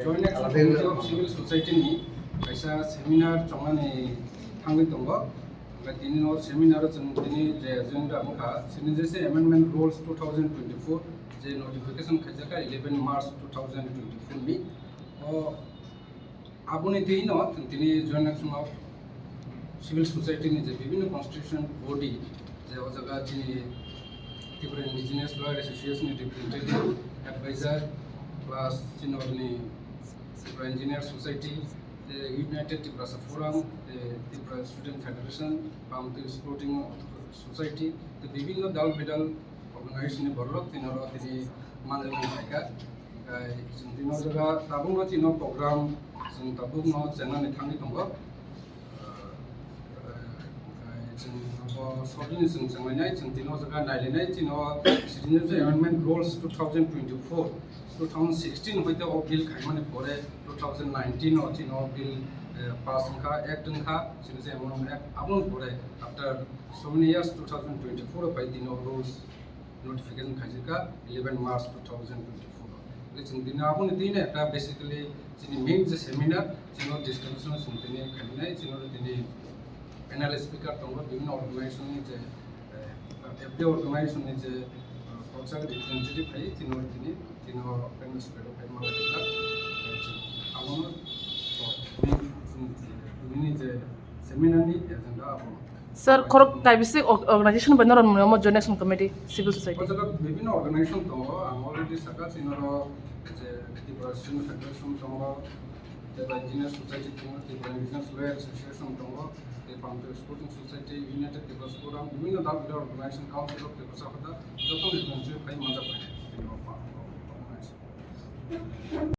Joint Action Committee of Civil Society ni kaisa seminar chongani thangwi tongo. Tini no seminar tini je agenda mukha sini jese amendment rules 2024 je notification khajaka 11 March 2024 ni abuni tino tini Joint Action of Civil Society ni je bibhinno constitution body je o jaga tini Tripura Indigenous Lawyer Association representative advisor plus Chinogni Tripura Engineer Society, the United Tripura Forum, the Tripura Student Federation, Pamti Sporting Society, the Bibino Dal Bidal organization in Borlok, Tinoro, the Mandalay Haka, Tino Tabuno Tino program, some Tabuno, Zenan Tangitongo. Sorting in Samanite and Tinozaga Nilinite in our Citizenship Amendment Rules 2024, 2016 with the bill Kaiman for 2019 or Tino bill passing Act and Ha, Citizen Act after so many years 2024 by Tino rules notification Kajika 11 March 2024. Which in the Nabunidina basically means the seminar, Tino discussions in the Kabinets, Tino the panel speaker tongo bibhinno organization ni je every organization ni je culture representative hai tino panel speaker hai malaka amono ni je seminar ni agenda amono sir korok kaibisi organization banner mo Joint Action Committee Civil Society jaga bibhinno organization tongo already saka tino je Tripura Student Federation tongo the Engineer Society tongo the Indigenous Lawyer Association tongo the Pamti Sporting Society, United Tripura Forum, বিভিন্ন দল organization council of Kokchapjakha যত নির্বাচন হয় মজা পায়